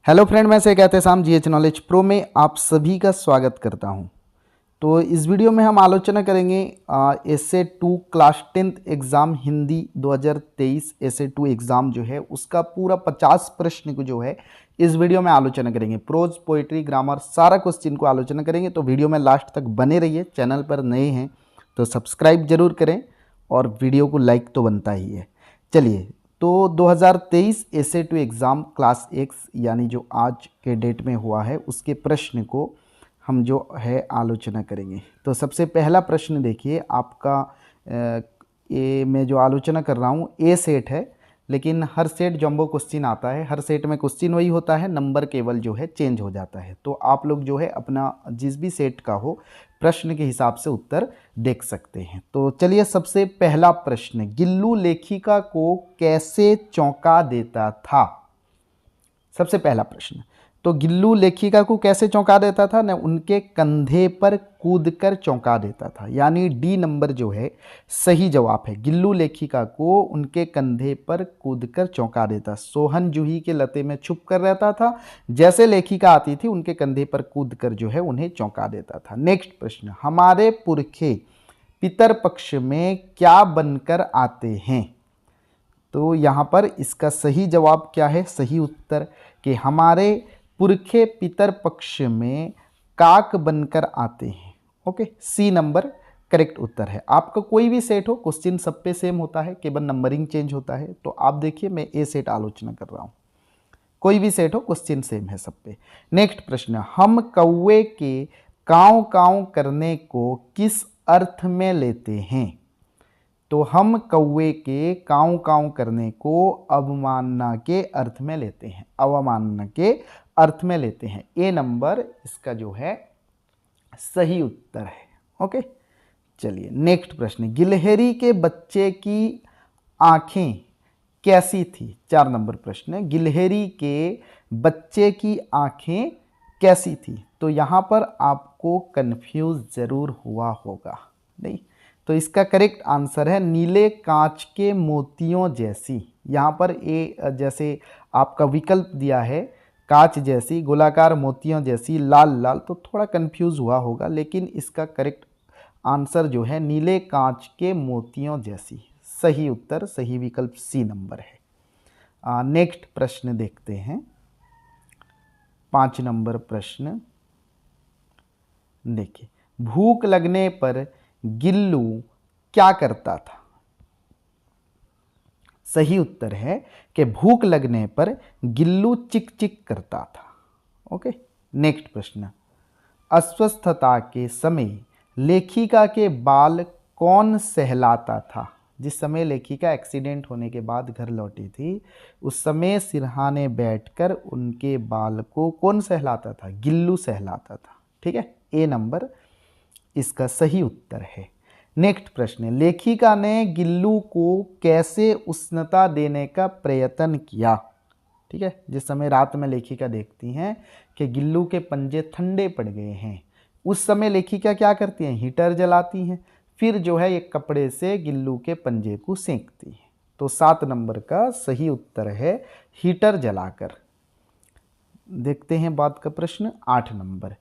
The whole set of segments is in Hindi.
हेलो फ्रेंड, मैं से कहते शाम जीएच नॉलेज प्रो में आप सभी का स्वागत करता हूं। तो इस वीडियो में हम आलोचना करेंगे SA 2 class 10th exam Hindi 2023 SA 2 exam जो है उसका पूरा 50 प्रश्न को जो है इस वीडियो में आलोचना करेंगे। प्रोज, पोइट्री, ग्रामर सारा क्वेश्चन को आलोचना करेंगे। तो वीडियो में लास्ट तक बने रहिए। चैनल पर नए हैं तो सब्सक्राइब जरूर करें और वीडियो को लाइक तो बनता ही है। चलिए, तो 2023 एसए 2 एग्ज़ाम क्लास एक्स यानी जो आज के डेट में हुआ है उसके प्रश्न को हम जो है आलोचना करेंगे। तो सबसे पहला प्रश्न देखिए आपका, ये मैं जो आलोचना कर रहा हूँ ए सेट है, लेकिन हर सेट जंबो क्वेश्चन आता है। हर सेट में क्वेश्चन वही होता है, नंबर केवल जो है चेंज हो जाता है। तो आप लोग जो है अपना जिस भी सेट का हो प्रश्न के हिसाब से उत्तर देख सकते हैं। तो चलिए, सबसे पहला प्रश्न, गिल्लू लेखिका को कैसे चौंका देता था? सबसे पहला प्रश्न, तो गिल्लू लेखिका को कैसे चौंका देता था ना, उनके कंधे पर कूदकर चौंका देता था। यानी डी नंबर जो है सही जवाब है। गिल्लू लेखिका को उनके कंधे पर कूदकर चौंका देता। सोहन जूही के लते में छुप कर रहता था, जैसे लेखिका आती थी उनके कंधे पर कूदकर जो है उन्हें चौंका देता था। नेक्स्ट प्रश्न, हमारे पुरखे पितर पक्ष में क्या बनकर आते हैं? तो यहाँ पर इसका सही जवाब क्या है? सही उत्तर कि हमारे पुरखे पितर पक्ष में काक बनकर आते हैं। ओके, सी नंबर करेक्ट उत्तर है। आपका कोई भी सेट हो, क्वेश्चन सब पे सेम होता है, केवल नंबरिंग चेंज होता है। तो आप देखिए, मैं ए सेट आलोचना कर रहा हूँ। कोई भी सेट हो, क्वेश्चन सेम है सब पे। नेक्स्ट प्रश्न, हम कौवे के काव काव करने को किस अर्थ में लेते हैं? तो हम कौवे के काव काव करने को अवमानना के अर्थ में लेते हैं। अवमानना के अर्थ में लेते हैं। ए नंबर इसका जो है सही उत्तर है। ओके, चलिए नेक्स्ट प्रश्न, गिलहरी के बच्चे की आंखें कैसी थी? 4 नंबर प्रश्न है, गिलहरी के बच्चे की आंखें कैसी थी? तो यहाँ पर आपको कंफ्यूज जरूर हुआ होगा, नहीं? तो इसका करेक्ट आंसर है नीले कांच के मोतियों जैसी। यहाँ पर ए जैसे आपका विकल्प दिया है कांच जैसी, गोलाकार मोतियों जैसी, लाल लाल, तो थोड़ा कंफ्यूज हुआ होगा, लेकिन इसका करेक्ट आंसर जो है नीले कांच के मोतियों जैसी। सही उत्तर, सही विकल्प सी नंबर है। नेक्स्ट प्रश्न देखते हैं। 5 नंबर प्रश्न देखिए, भूख लगने पर गिल्लू क्या करता था? सही उत्तर है कि भूख लगने पर गिल्लू चिक चिक करता था। ओके, नेक्स्ट प्रश्न, अस्वस्थता के समय लेखिका के बाल कौन सहलाता था? जिस समय लेखिका एक्सीडेंट होने के बाद घर लौटी थी, उस समय सिरहाने बैठकर उनके बाल को कौन सहलाता था? गिल्लू सहलाता था। ठीक है, ए नंबर इसका सही उत्तर है। नेक्स्ट प्रश्न, लेखिका ने गिल्लू को कैसे उष्णता देने का प्रयत्न किया? ठीक है, जिस समय रात में लेखिका देखती हैं कि गिल्लू के पंजे ठंडे पड़ गए हैं, उस समय लेखिका क्या करती हैं? हीटर जलाती हैं, फिर जो है एक कपड़े से गिल्लू के पंजे को सेंकती हैं। तो 7 नंबर का सही उत्तर है हीटर जलाकर। देखते हैं बाद का प्रश्न 8 नंबर,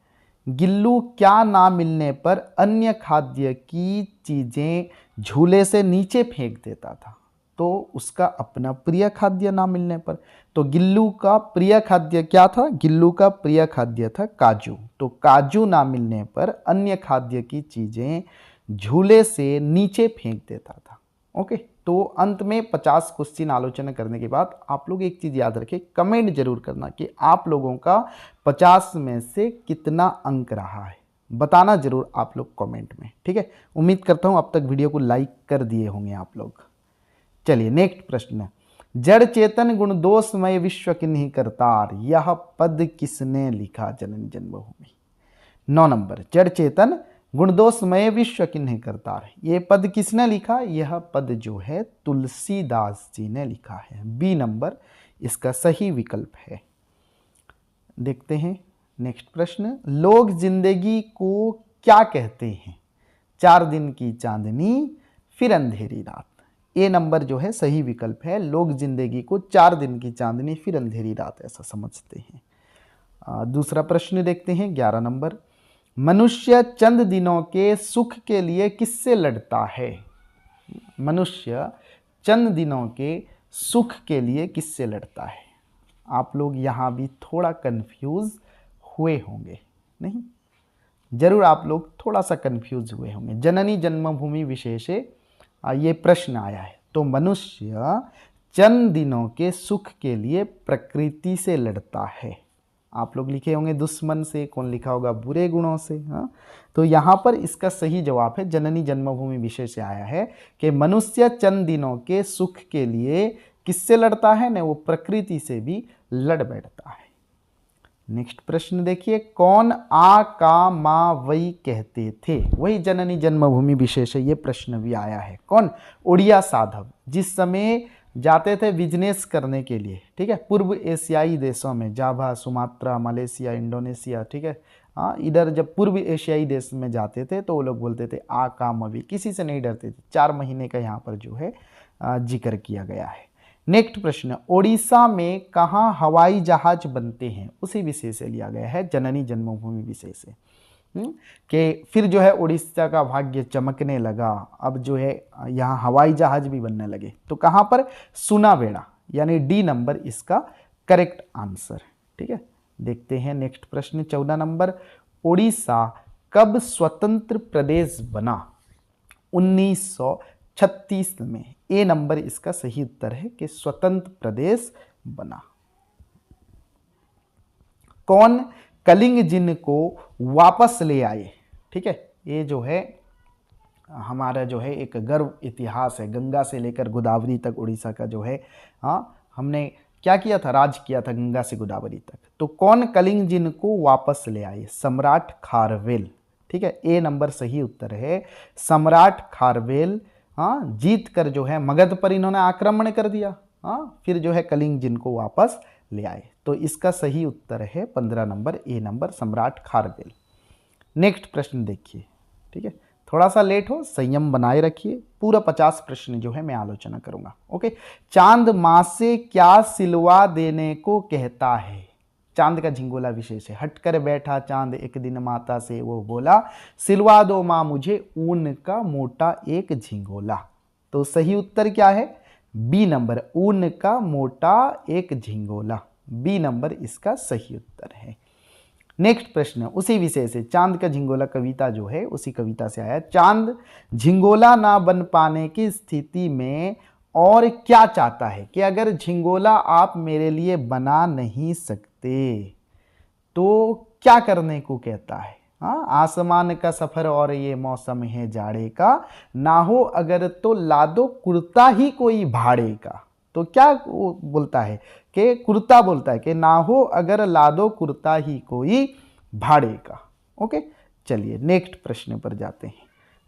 गिल्लू क्या ना मिलने पर अन्य खाद्य की चीजें झूले से नीचे फेंक देता था? तो उसका अपना प्रिय खाद्य ना मिलने पर। तो गिल्लू का प्रिय खाद्य क्या था? गिल्लू का प्रिय खाद्य था काजू। तो काजू ना मिलने पर अन्य खाद्य की चीजें झूले से नीचे फेंक देता था। ओके, तो अंत में 50 क्वेश्चन आलोचना करने के बाद आप लोग एक चीज़ याद रखें, कमेंट जरूर करना कि आप लोगों का 50 में से कितना अंक रहा है। बताना जरूर आप लोग कमेंट में। ठीक है, उम्मीद करता हूँ अब तक वीडियो को लाइक कर दिए होंगे आप लोग। चलिए नेक्स्ट प्रश्न, जड़ चेतन गुण दोषमय विश्व किन्हीं करतार, यह पद किसने लिखा? जननी जन्मभूमि। 9 नंबर, जड़ चेतन गुणदोषमय विश्व किन्हीं करतार, ये पद किसने लिखा? यह पद जो है तुलसीदास जी ने लिखा है। बी नंबर इसका सही विकल्प है। देखते हैं नेक्स्ट प्रश्न, लोग जिंदगी को क्या कहते हैं? 4 दिन की चांदनी फिर अंधेरी रात। ए नंबर जो है सही विकल्प है, लोग जिंदगी को 4 दिन की चांदनी फिर अंधेरी रात ऐसा समझते हैं। दूसरा प्रश्न देखते हैं 11 नंबर। मनुष्य चंद दिनों के सुख के लिए किससे लड़ता है? मनुष्य चंद दिनों के सुख के लिए किससे लड़ता है? आप लोग यहाँ भी थोड़ा कंफ्यूज हुए होंगे, नहीं? जरूर आप लोग थोड़ा सा कंफ्यूज हुए होंगे। जननी जन्मभूमि विशेषे ये प्रश्न आया है। तो मनुष्य चंद दिनों के सुख के लिए प्रकृति से लड़ता है। आप लोग लिखे होंगे दुश्मन से, कौन लिखा होगा बुरे गुणों से। हाँ, तो यहाँ पर इसका सही जवाब है जननी जन्मभूमि विषय से आया है कि मनुष्य चंद दिनों के सुख के लिए किससे लड़ता है ना, वो प्रकृति से भी लड़ बैठता है। नेक्स्ट प्रश्न देखिए, कौन आ का मा वही कहते थे? वही जननी जन्मभूमि विशेष है, ये प्रश्न भी आया है। कौन? उड़िया साधव जिस समय जाते थे बिजनेस करने के लिए, ठीक है, पूर्व एशियाई देशों में, जावा, सुमात्रा, मलेशिया, इंडोनेशिया, ठीक है, हाँ, इधर जब पूर्व एशियाई देश में जाते थे तो वो लोग बोलते थे आ का मवी, किसी से नहीं डरते थे। 4 महीने का यहाँ पर जो है जिक्र किया गया है। नेक्स्ट प्रश्न, ओडिशा में कहाँ हवाई जहाज बनते हैं? उसी विषय से लिया गया है, जननी जन्मभूमि विषय से। कि फिर जो है उड़ीसा का भाग्य चमकने लगा, अब जो है यहाँ हवाई जहाज भी बनने लगे। तो कहाँ पर? सुनावेड़ा, यानी डी नंबर इसका करेक्ट आंसर। ठीक है, देखते हैं नेक्स्ट प्रश्न 14 नंबर। उड़ीसा कब स्वतंत्र प्रदेश बना? 1936 में। ए नंबर इसका सही उत्तर है कि स्वतंत्र प्रदेश बना। कौन कलिंग जिन को वापस ले आए? ठीक है, ये जो है हमारा जो है एक गर्व इतिहास है। गंगा से लेकर गोदावरी तक उड़ीसा का जो है, हमने क्या किया था? राज किया था गंगा से गोदावरी तक। तो कौन कलिंग जिन को वापस ले आए? सम्राट खारवेल। ठीक है, ए नंबर सही उत्तर है, सम्राट खारवेल। जीत कर जो है मगध पर इन्होंने आक्रमण कर दिया, फिर जो है कलिंग जिन को वापस ले आए। तो इसका सही उत्तर है 15 नंबर, ए नंबर, सम्राट खारवेल। नेक्स्ट प्रश्न देखिए, ठीक है, थोड़ा सा लेट हो, संयम बनाए रखिए। पूरा 50 प्रश्न जो है मैं आलोचना करूंगा। ओके, चांद माँ से क्या सिलवा देने को कहता है? चांद का झिंगोला विशेष है। हटकर बैठा चांद एक दिन माता से, वो बोला सिलवा दो माँ मुझे ऊन का मोटा एक झिंगोला। तो सही उत्तर क्या है? बी नंबर, ऊन का मोटा एक झिंगोला। बी नंबर इसका सही उत्तर है। नेक्स्ट प्रश्न उसी विषय से, चांद का झिंगोला कविता जो है उसी कविता से आया। चांद झिंगोला ना बन पाने की स्थिति में और क्या चाहता है? कि अगर झिंगोला आप मेरे लिए बना नहीं सकते तो क्या करने को कहता है? आसमान का सफर और ये मौसम है जाड़े का, ना हो अगर तो ला दो कुर्ता ही कोई भाड़े का। तो क्या वो बोलता है? कि कुर्ता बोलता है कि ना हो अगर ला दो कुर्ता ही कोई भाड़े का। ओके, चलिए नेक्स्ट प्रश्न पर जाते हैं।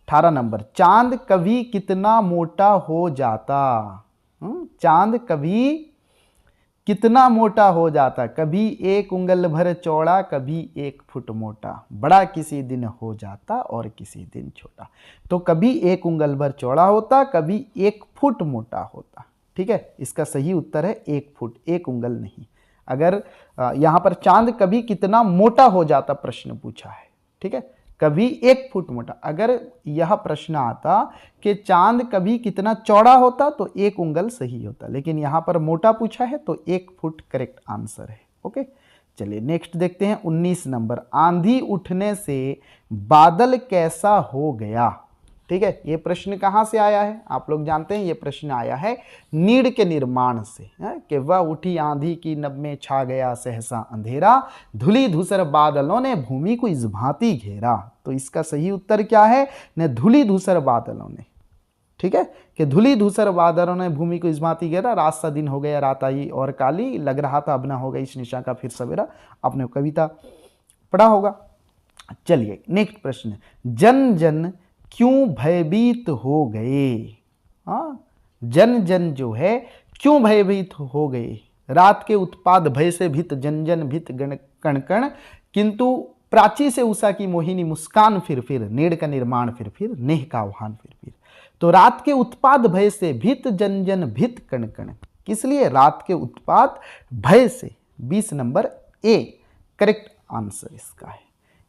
18 नंबर, चांद कभी कितना मोटा हो जाता? चांद कभी कितना मोटा हो जाता? कभी 1 उंगल भर चौड़ा, कभी 1 फुट मोटा। बड़ा किसी दिन हो जाता और किसी दिन छोटा। तो कभी 1 उंगल भर चौड़ा होता, कभी 1 फुट मोटा होता। ठीक है, इसका सही उत्तर है 1 फुट, 1 उंगल नहीं। अगर यहाँ पर चांद कभी कितना मोटा हो जाता प्रश्न पूछा है, ठीक है, कभी 1 फुट मोटा। अगर यह प्रश्न आता कि चांद कभी कितना चौड़ा होता तो 1 उंगल सही होता, लेकिन यहाँ पर मोटा पूछा है तो 1 फुट करेक्ट आंसर है। ओके, चलिए नेक्स्ट देखते हैं 19 नंबर। आंधी उठने से बादल कैसा हो गया? ठीक है, ये प्रश्न कहाँ से आया है? आप लोग जानते हैं ये प्रश्न आया है नीड़ के निर्माण से, कि वह उठी आंधी की नभ में छा गया सहसा अंधेरा, धुली धूसर बादलों ने भूमि को इस भांति घेरा। तो इसका सही उत्तर क्या है? न धुली धूसर बादलों ने। ठीक है, कि धुली धूसर बादलों ने भूमि को इस भांति घेरा, रात सा दिन हो गया रात आई और काली, लग रहा था अब ना होगा इस निशा का फिर सवेरा। आपने कविता पढ़ा होगा। चलिए नेक्स्ट प्रश्न, जन जन क्यों भयभीत हो गए? जन जन जो है क्यों भयभीत हो गए? रात के उत्पाद भय से भीत, जन जन भीत कण कण, किंतु प्राची से उषा की मोहिनी मुस्कान फिर, नेड़ का निर्माण फिर, नेह का आह्वान फिर। तो रात के उत्पाद भय से भीत, जन जन भीत कण कण, किस लिए? रात के उत्पाद भय से। 20 नंबर ए, करेक्ट आंसर इसका है।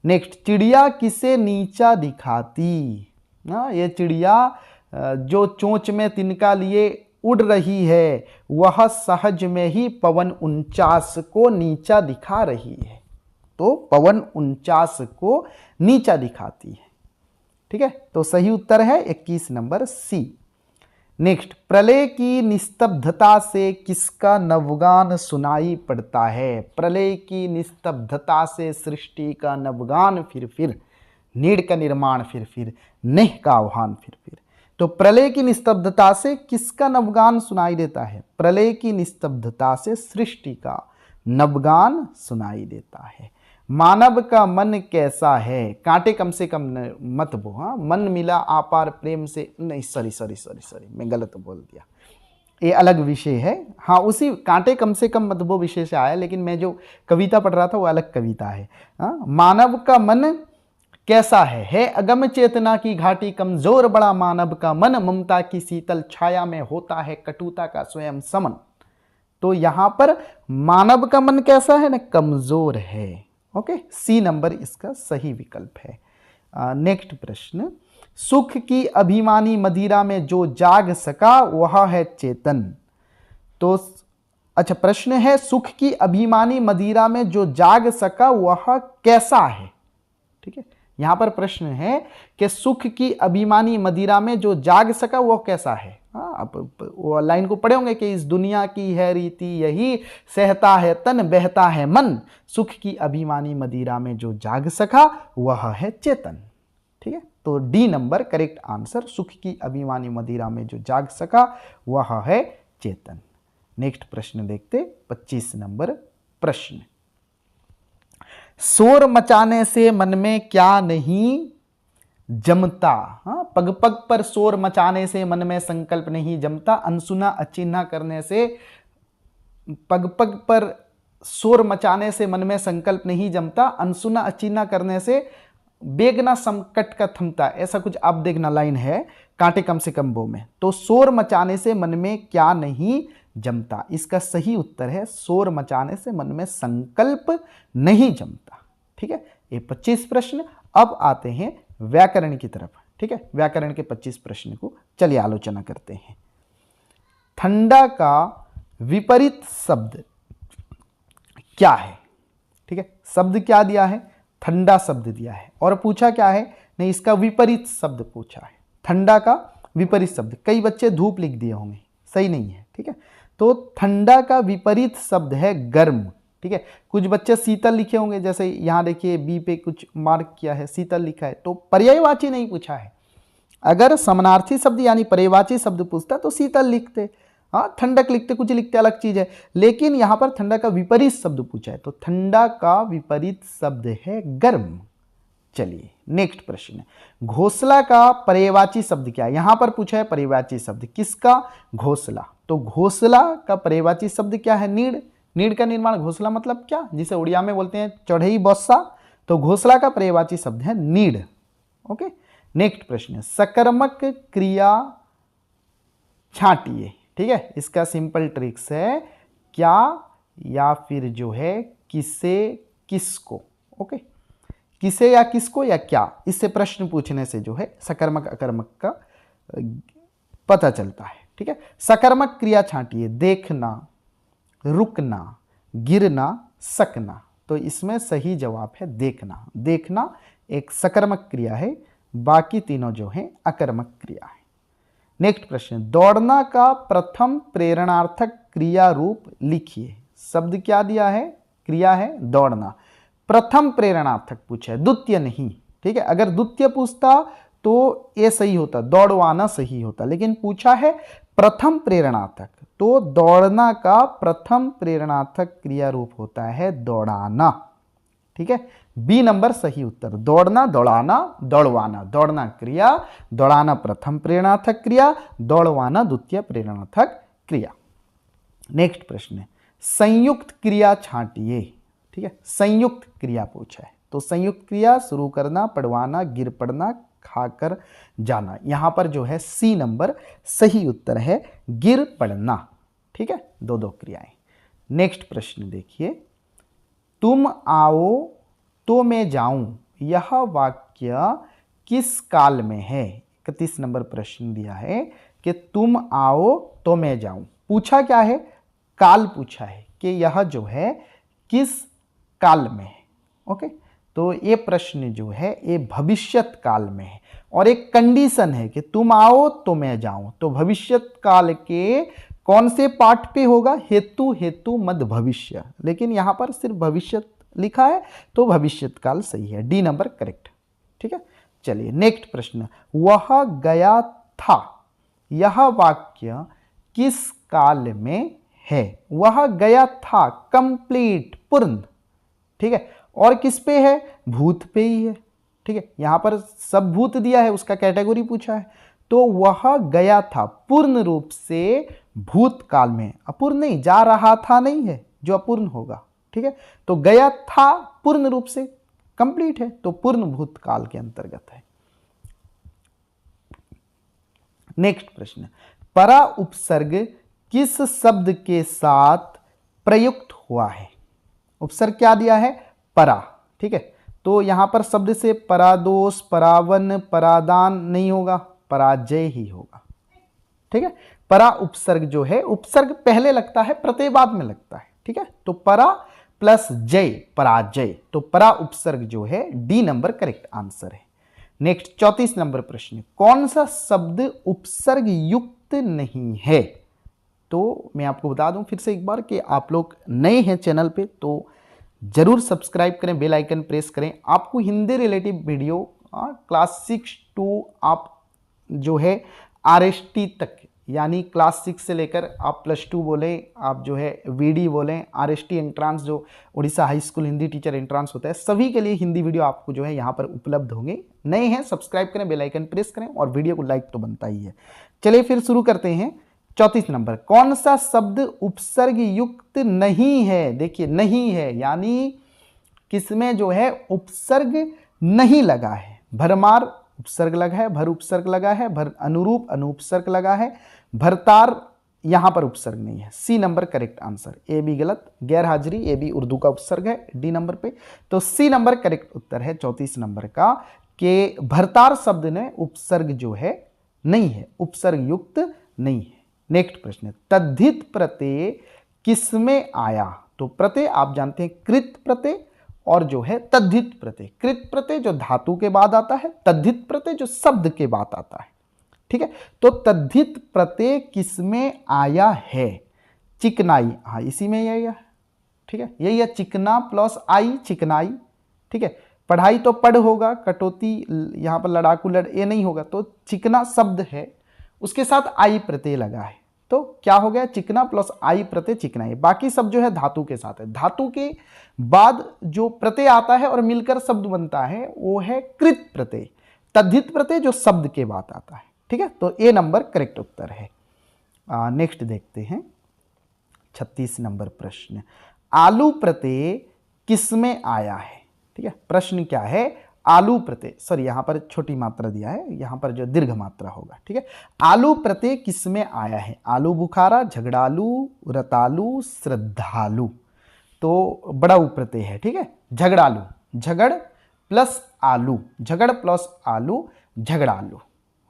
नेक्स्ट, चिड़िया किसे नीचा दिखाती? ये चिड़िया जो चोंच में तिनका लिए उड़ रही है वह सहज में ही पवन 49 को नीचा दिखा रही है। तो पवन 49 को नीचा दिखाती है। ठीक है, तो सही उत्तर है 21 नंबर सी। नेक्स्ट, प्रलय की निस्तब्धता से किसका नवगान सुनाई पड़ता है? प्रलय की निस्तब्धता से सृष्टि का नवगान फिर नीड़ का निर्माण फिर नेह का आह्वान फिर। तो प्रलय की निस्तब्धता से किसका नवगान सुनाई देता है? प्रलय की निस्तब्धता से सृष्टि का नवगान सुनाई देता है। मानव का मन कैसा है? कांटे कम से कम मत बो, हाँ, मन मिला आपार प्रेम से, नहीं सॉरी मैं गलत बोल दिया, ये अलग विषय है। हाँ, उसी कांटे कम से कम मत बो विषय से आया, लेकिन मैं जो कविता पढ़ रहा था वो अलग कविता है। हाँ, मानव का मन कैसा है अगम चेतना की घाटी, कमजोर बड़ा मानव का मन, ममता की शीतल छाया में होता है कटुता का स्वयं समन। तो यहां पर मानव का मन कैसा है ना? कमजोर है। ओके, सी नंबर इसका सही विकल्प है। नेक्स्ट प्रश्न, सुख की अभिमानी मदिरा में जो जाग सका वह है चेतन। तो अच्छा, प्रश्न है सुख की अभिमानी मदिरा में जो जाग सका वह कैसा है? ठीक है, यहां पर प्रश्न है कि सुख की अभिमानी मदिरा में जो जाग सका वह कैसा है। आप वो लाइन को पढ़े होंगे कि इस दुनिया की है रीति यही, सहता है तन बहता है मन, सुख की अभिमानी मदिरा में जो जाग सका वह है चेतन। ठीक है, तो डी नंबर करेक्ट आंसर, सुख की अभिमानी मदिरा में जो जाग सका वह है चेतन। नेक्स्ट प्रश्न देखते, 25 नंबर प्रश्न, शोर मचाने से मन में क्या नहीं जमता? हाँ, पग पग पर शोर मचाने से मन में संकल्प नहीं जमता, अनसुना अचिन्हा करने से, पग पग पर शोर मचाने से मन में संकल्प नहीं जमता, अनसुना अचिन्हा करने से बेगना संकट का थमता। ऐसा कुछ आप देखना लाइन है कांटे कम से कम बो में। तो शोर मचाने से मन में क्या नहीं जमता, इसका सही उत्तर है शोर मचाने से मन में संकल्प नहीं जमता। ठीक है, ये 25 प्रश्न। अब आते हैं व्याकरण की तरफ। ठीक है, व्याकरण के 25 प्रश्न को चलिए आलोचना करते हैं। ठंडा का विपरीत शब्द क्या है? ठीक है, शब्द क्या दिया है? ठंडा शब्द दिया है, और पूछा क्या है? नहीं, इसका विपरीत शब्द पूछा है। ठंडा का विपरीत शब्द, कई बच्चे धूप लिख दिए होंगे, सही नहीं है। ठीक है, तो ठंडा का विपरीत शब्द है गर्म। ठीक है, कुछ बच्चे शीतल लिखे होंगे, जैसे यहाँ देखिए बी पे कुछ मार्क किया है, शीतल लिखा है, तो पर्यायवाची नहीं पूछा है। अगर समानार्थी शब्द यानी पर्यायवाची शब्द पूछता तो शीतल लिखते, हाँ, ठंडक लिखते, कुछ लिखते, अलग चीज है। लेकिन यहाँ पर ठंडा का विपरीत शब्द पूछा है, तो ठंडा का विपरीत शब्द है गर्म। चलिए नेक्स्ट प्रश्न, घोंसला का पर्यायवाची शब्द क्या है? यहां पर पूछा है पर्यायवाची शब्द किसका? घोंसला। तो घोंसला का पर्यायवाची शब्द क्या है? नीड़। नीड़ का निर्माण घोंसला मतलब क्या? जिसे उड़िया में बोलते हैं चढ़ई बस्सा। तो घोंसला का पर्यायवाची शब्द है नीड़। ओके, नेक्स्ट प्रश्न, सकर्मक क्रिया छांटिए। ठीक है, इसका सिंपल ट्रिक्स है क्या या फिर जो है किसे किसको। ओके, किसे या किसको या क्या, इससे प्रश्न पूछने से जो है सकर्मक अकर्मक का पता चलता है। ठीक है, सकर्मक क्रिया छांटिए, देखना, रुकना, गिरना, सकना। तो इसमें सही जवाब है देखना। देखना एक सकर्मक क्रिया है, बाकी तीनों जो है अकर्मक क्रिया है। नेक्स्ट प्रश्न, दौड़ना का प्रथम प्रेरणार्थक क्रिया रूप लिखिए। शब्द क्या दिया है? क्रिया है दौड़ना। प्रथम प्रेरणार्थक पूछा है, द्वितीय नहीं। ठीक है, अगर द्वितीय पूछता तो ये सही होता, दौड़वाना सही होता, लेकिन पूछा है प्रथम प्रेरणार्थक, तो दौड़ना का प्रथम प्रेरणार्थक क्रिया रूप होता है दौड़ाना। ठीक है, बी नंबर सही उत्तर, दौड़ना, दौड़ाना, दौड़वाना। दौड़ना क्रिया, दौड़ाना प्रथम प्रेरणार्थक क्रिया, दौड़वाना द्वितीय प्रेरणार्थक क्रिया। नेक्स्ट प्रश्न, संयुक्त क्रिया छांटिए। ठीक है, संयुक्त क्रिया पूछा है, तो संयुक्त क्रिया शुरू करना, पढ़वाना, गिर पड़ना, खाकर जाना। यहां पर जो है सी नंबर सही उत्तर है गिर पड़ना। ठीक है, दो दो क्रियाएं। नेक्स्ट प्रश्न देखिए, तुम आओ तो मैं जाऊं, यह वाक्य किस काल में है? 31 नंबर प्रश्न दिया है कि तुम आओ तो मैं जाऊं। पूछा क्या है? काल पूछा है कि यह जो है किस काल में है। ओके, तो ये प्रश्न जो है ये भविष्यत काल में है और एक कंडीशन है कि तुम आओ तो मैं जाऊं। तो भविष्यत काल के कौन से पाठ पे होगा? हेतु, हेतु मद भविष्य, लेकिन यहां पर सिर्फ भविष्यत लिखा है तो भविष्यत काल सही है, डी नंबर करेक्ट। ठीक है, चलिए नेक्स्ट प्रश्न। वह गया था, यह वाक्य किस काल में है? वह गया था कंप्लीट, पूर्ण। ठीक है, और किस पे है? भूत पे ही है। ठीक है, यहां पर सब भूत दिया है, उसका कैटेगरी पूछा है, तो वह गया था पूर्ण रूप से भूतकाल में, अपूर्ण नहीं, जा रहा था नहीं है जो अपूर्ण होगा। ठीक है, तो गया था पूर्ण रूप से कंप्लीट है, तो पूर्ण भूतकाल के अंतर्गत है। नेक्स्ट प्रश्न, परा उपसर्ग किस शब्द के साथ प्रयुक्त हुआ है? उपसर्ग क्या दिया है? परा। ठीक है, तो यहां पर शब्द से परादोष, परावन, परादान नहीं होगा, पराजय ही होगा। ठीक है, परा उपसर्ग जो है, उपसर्ग पहले लगता है, प्रत्यय बाद में लगता है। ठीक है, तो परा प्लस जय, पराजय, तो परा उपसर्ग जो है डी नंबर करेक्ट आंसर है। नेक्स्ट 34 नंबर प्रश्न, कौन सा शब्द उपसर्ग युक्त नहीं है? तो मैं आपको बता दूं फिर से एक बार कि आप लोग नए हैं चैनल पे तो जरूर सब्सक्राइब करें, बेल आइकन प्रेस करें। आपको Hindi relative video class 6 to आप जो है RST तक, यानी क्लास 6 से लेकर आप +2 बोलें, आप जो है VD बोलें, RST एंट्रांस जो Orissa high school Hindi teacher entrance होता है, सभी के लिए हिंदी वीडियो आपको जो है यहाँ पर उपलब्ध होंगे। नए हैं सब्सक्राइब करें, बेल आइकन प्रेस करें और वीडियो को लाइक तो बनता ही है। चलिए फिर शुरू करते हैं। 34 नंबर, कौन सा शब्द उपसर्ग युक्त नहीं है? देखिए नहीं है यानी किसमें जो है उपसर्ग नहीं लगा है। भरमार उपसर्ग लगा है, भर उपसर्ग लगा है, भर अनुरूप अनुपसर्ग लगा है, भरतार यहां पर उपसर्ग नहीं है। C number correct answer. A B गलत, गैर हाजिरी ए बी उर्दू का उपसर्ग है डी नंबर पे, तो सी नंबर करेक्ट उत्तर है 34 नंबर का कि भरतार शब्द ने उपसर्ग जो है नहीं है, उपसर्ग युक्त नहीं है। नेक्स्ट प्रश्न, तद्धित प्रत्यय किसमें आया? तो प्रत्यय आप जानते हैं कृत प्रत्यय और जो है तद्धित प्रत्यय। कृत प्रत्यय जो धातु के बाद आता है, तद्धित प्रत्यय जो शब्द के बाद आता है। ठीक है, तो तद्धित प्रत्यय किसमें आया है? चिकनाई, हाँ इसी में यही है। ठीक है, यही है चिकना प्लस आई, चिकनाई। ठीक है, पढ़ाई तो पढ़ होगा, कटौती यहां पर लड़ाकू लड़ ये नहीं होगा, तो चिकना शब्द है उसके साथ आई प्रत्यय लगा है, तो क्या हो गया? चिकना प्लस आई प्रत्यय चिकनाई। बाकी सब जो है धातु के साथ है, धातु के बाद जो प्रत्यय आता है और मिलकर शब्द बनता है वो है कृत प्रत्यय। तद्धित प्रत्यय जो शब्द के बाद आता है। ठीक है, तो ए नंबर करेक्ट उत्तर है। नेक्स्ट देखते हैं 36 नंबर प्रश्न, आलू प्रत्यय किसमें आया है? ठीक है, प्रश्न क्या है? आलू प्रत्यय, सॉरी यहां पर छोटी मात्रा दिया है, यहां पर जो दीर्घ मात्रा होगा। ठीक है, आलू प्रत्यय किसमें आया है? आलू बुखारा, झगड़ालू, रतालू, श्रद्धालु, तो बड़ा प्रत्यय है। ठीक है, झगड़ालू, झगड़ प्लस आलू, झगड़ प्लस आलू, झगड़ालू।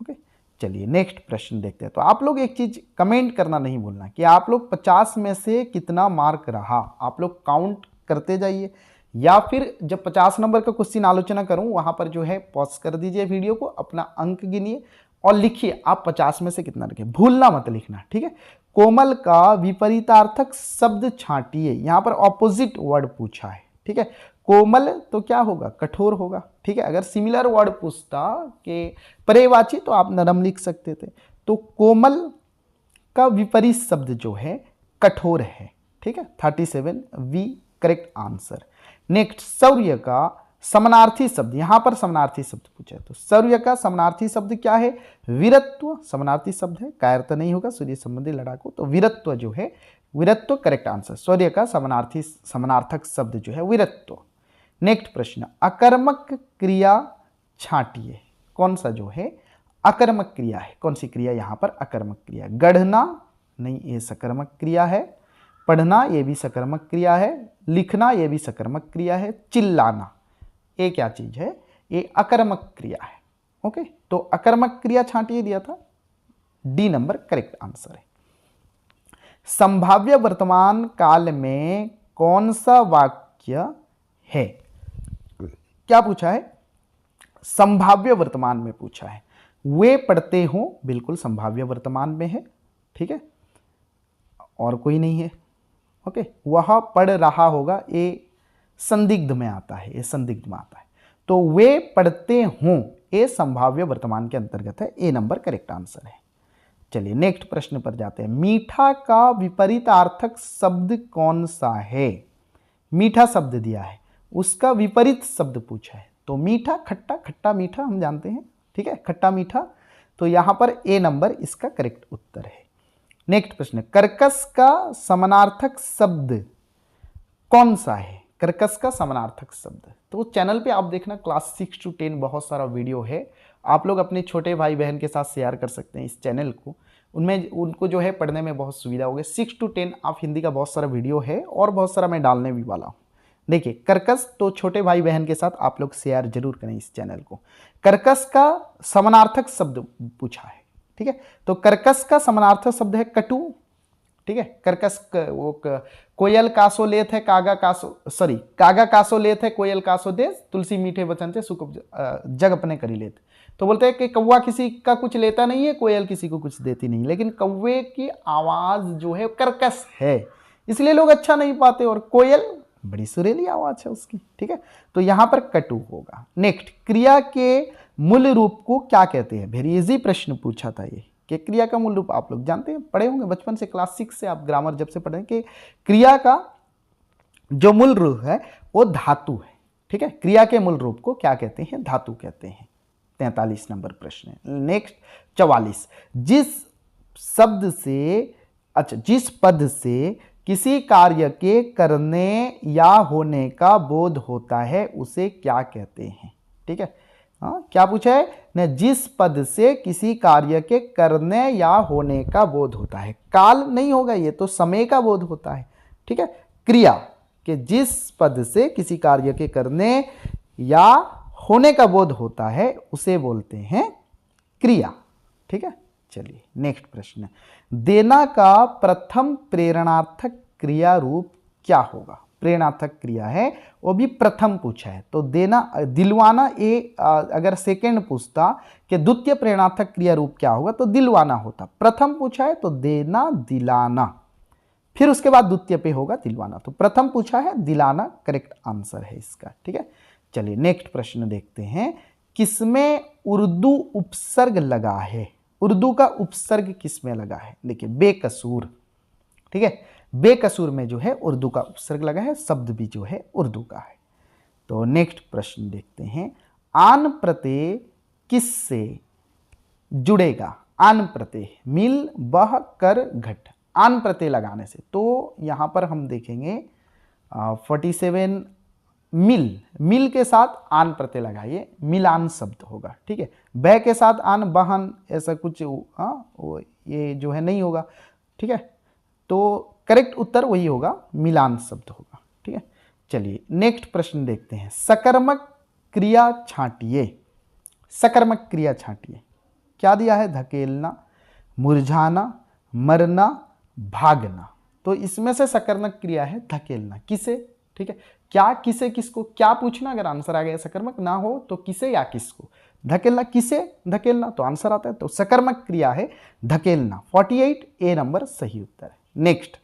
ओके, चलिए नेक्स्ट प्रश्न देखते हैं। तो आप लोग एक चीज कमेंट करना नहीं भूलना कि आप लोग 50 में से कितना मार्क रहा, आप लोग काउंट करते जाइए, या फिर जब 50 नंबर का क्वेश्चन आलोचना करूं वहां पर जो है पॉज कर दीजिए वीडियो को, अपना अंक गिनिए और लिखिए आप 50 में से कितना रखे, भूलना मत लिखना। ठीक है, कोमल का विपरीतार्थक शब्द छांटिए, यहां पर ऑपोजिट वर्ड पूछा है। ठीक है, कोमल तो क्या होगा? कठोर होगा। ठीक है, अगर सिमिलर वर्ड पूछता कि पर्यायवाची तो आप नरम लिख सकते थे, तो कोमल का विपरीत शब्द जो है कठोर है। ठीक है, 37 वी करेक्ट आंसर। नेक्स्ट, शौर्य का समानार्थी शब्द, यहां पर समानार्थी शब्द पूछा है, तो शौर्य का समानार्थी शब्द क्या है? वीरत्व समानार्थी शब्द है, कायरता नहीं होगा, सूर्य संबंधी लड़ाकू, तो वीरत्व जो है, वीरत्व करेक्ट आंसर। शौर्य का समानार्थी समानार्थक शब्द जो है वीरत्व। नेक्स्ट प्रश्न, अकर्मक क्रिया छांटिए, कौन सा जो है अकर्मक क्रिया है? कौन सी क्रिया यहां पर अकर्मक क्रिया? गढ़ना नहीं, ये सकर्मक क्रिया है। पढ़ना ये भी सकर्मक क्रिया है, लिखना ये भी सकर्मक क्रिया है, चिल्लाना ये क्या चीज है, ये अकर्मक क्रिया है। ओके, तो अकर्मक क्रिया छांटिए दिया था, डी नंबर करेक्ट आंसर है। संभाव्य वर्तमान काल में कौन सा वाक्य है, क्या पूछा है, संभाव्य वर्तमान में पूछा है। वे पढ़ते हो बिल्कुल संभाव्य वर्तमान में है, ठीक है, और कोई नहीं है। ओके, वह पढ़ रहा होगा ये संदिग्ध में आता है, ये संदिग्ध में आता है। तो वे पढ़ते हों ये संभाव्य वर्तमान के अंतर्गत है, ए नंबर करेक्ट आंसर है। चलिए नेक्स्ट प्रश्न पर जाते हैं। मीठा का विपरीतार्थक शब्द कौन सा है। मीठा शब्द दिया है, उसका विपरीत शब्द पूछा है। तो मीठा खट्टा, खट्टा मीठा हम जानते हैं, ठीक है, खट्टा मीठा। तो यहां पर ए नंबर इसका करेक्ट उत्तर है। नेक्स्ट प्रश्न, कर्कश का समानार्थक शब्द कौन सा है। कर्कश का समानार्थक शब्द, तो चैनल पे आप देखना क्लास 6 to 10 बहुत सारा वीडियो है, आप लोग अपने छोटे भाई बहन के साथ शेयर कर सकते हैं इस चैनल को, उनमें उनको जो है पढ़ने में बहुत सुविधा होगी। 6 to 10 आप हिंदी का बहुत सारा वीडियो है और बहुत सारा मैं डालने भी वाला हूँ। देखिए कर्कश, तो छोटे भाई बहन के साथ आप लोग शेयर जरूर करें इस चैनल को। कर्कश का समानार्थक शब्द पूछा है, ठीक है, तो कर्कश का समानार्थक शब्द है कटु, ठीक है। कर्कश वो कोयल कासो लेत है कागा कासो, सॉरी कागा कासो लेत है कोयल कासो देश, तुलसी मीठे वचन से सुख जग अपने करी लेते। तो बोलते हैं कि कौवा किसी का कुछ लेता नहीं है, कोयल किसी को कुछ देती नहीं, लेकिन कौवे की आवाज जो है कर्कश है, इसलिए लोग अच्छा नहीं पाते, और कोयल बड़ी सुरीली आवाज है उसकी, ठीक है। तो यहां पर कटु होगा। नेक्स्ट, क्रिया के मूल रूप को क्या कहते हैं। वेरी इजी प्रश्न पूछा था ये, कि क्रिया का मूल रूप आप लोग जानते हैं, पढ़े होंगे बचपन से, क्लास 6 से आप ग्रामर जब से पढ़े कि क्रिया का जो मूल रूप है वो धातु है, ठीक है। क्रिया के मूल रूप को क्या कहते हैं, धातु कहते हैं। 43 नंबर प्रश्न है। नेक्स्ट 44, जिस शब्द से, अच्छा जिस पद से किसी कार्य के करने या होने का बोध होता है उसे क्या कहते हैं, ठीक है। हाँ, क्या पूछा है न, जिस पद से किसी कार्य के करने या होने का बोध होता है, काल नहीं होगा ये तो समय का बोध होता है, ठीक है। क्रिया के जिस पद से किसी कार्य के करने या होने का बोध होता है उसे बोलते हैं क्रिया, ठीक है। चलिए नेक्स्ट प्रश्न, देना का प्रथम प्रेरणार्थक क्रिया रूप क्या होगा। प्रेरणार्थक क्रिया है वो भी प्रथम पूछा है, तो देना दिलवाना, ये अगर सेकंड पूछता कि द्वितीय प्रेरणार्थक क्रिया रूप क्या होगा तो दिलवाना होता। प्रथम पूछा है तो देना दिलाना, फिर उसके बाद द्वितीय पे होगा दिलवाना, तो प्रथम पूछा है दिलाना करेक्ट आंसर है इसका, ठीक है। चलिए नेक्स्ट प्रश्न देखते हैं, किसमें उर्दू उपसर्ग लगा है। उर्दू का उपसर्ग किसमें लगा है, देखिए बेकसूर, ठीक है, बेकसूर में जो है उर्दू का उपसर्ग लगा है, शब्द भी जो है उर्दू का है। तो नेक्स्ट प्रश्न देखते हैं, आन प्रत्यय किससे जुड़ेगा। आन प्रत्यय मिल बह कर घट, आन प्रत्यय लगाने से, तो यहां पर हम देखेंगे 47 मिल, मिल के साथ आन प्रत्यय लगाइए, मिलान शब्द होगा, ठीक है। बह के साथ आन बहन ऐसा कुछ ये जो है नहीं होगा, ठीक है। तो करेक्ट उत्तर वही होगा, मिलान शब्द होगा, ठीक है। चलिए नेक्स्ट प्रश्न देखते हैं, सकर्मक क्रिया छांटिए। सकर्मक क्रिया छांटिए, क्या दिया है, धकेलना, मुरझाना, मरना, भागना। तो इसमें से सकर्मक क्रिया है धकेलना, किसे, ठीक है। क्या, किसे, किसको, क्या पूछना, अगर आंसर आ गया सकर्मक ना हो तो किसे या किसको। धकेलना, किसे धकेलना, तो आंसर आता है, तो सकर्मक क्रिया है धकेलना। 48 ए नंबर सही उत्तर है। नेक्स्ट,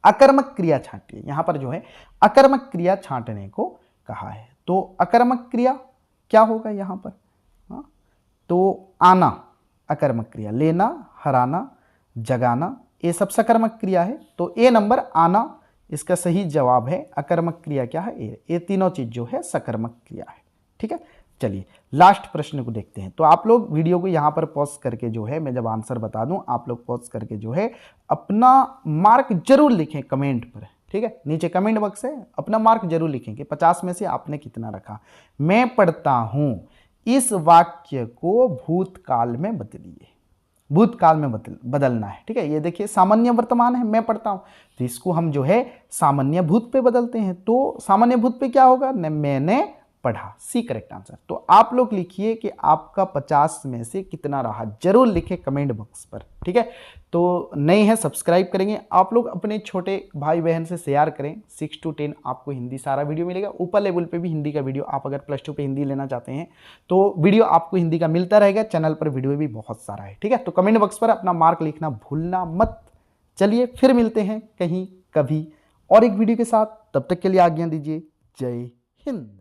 अकर्मक क्रिया छांटिए, यहां पर जो है अकर्मक क्रिया छांटने को कहा है, तो अकर्मक क्रिया क्या होगा यहां पर, हाँ, तो आना अकर्मक क्रिया, लेना, हराना, जगाना, ये सब सकर्मक क्रिया है, तो ए नंबर आना इसका सही जवाब है। अकर्मक क्रिया क्या है, ये तीनों चीज जो है सकर्मक क्रिया है, ठीक है। चलिए लास्ट प्रश्न को देखते हैं, तो आप लोग वीडियो को यहाँ पर पॉज करके जो है, मैं जब आंसर बता दूं आप लोग पॉज करके जो है अपना मार्क जरूर लिखें कमेंट पर, ठीक है। नीचे कमेंट बॉक्स है, अपना मार्क जरूर लिखें कि 50 में से आपने कितना रखा। मैं पढ़ता हूं, इस वाक्य को भूतकाल में बदलिए। भूतकाल में बदलना है। ठीक है, ये देखिए सामान्य वर्तमान है, मैं पढ़ता हूं, तो इसको हम जो है सामान्य भूत पे बदलते हैं। तो सामान्य भूत पे क्या होगा, मैंने पढ़ा, सी करेक्ट आंसर। तो आप लोग लिखिए कि आपका 50 में से कितना रहा, जरूर लिखे कमेंट बॉक्स पर। ठीक है, तो नए हैं सब्सक्राइब करेंगे आप लोग, अपने छोटे भाई बहन से शेयर करें। 6 to 10 आपको हिंदी सारा वीडियो मिलेगा, ऊपर लेवल पे भी हिंदी का वीडियो, आप अगर +2 पे हिंदी लेना चाहते हैं तो वीडियो आपको हिंदी का मिलता रहेगा, चैनल पर वीडियो भी बहुत सारा है। ठीक है, तो कमेंट बॉक्स पर अपना मार्क लिखना भूलना मत। चलिए फिर मिलते हैं कहीं कभी और एक वीडियो के साथ, तब तक के लिए आज्ञा दीजिए। जय हिंद।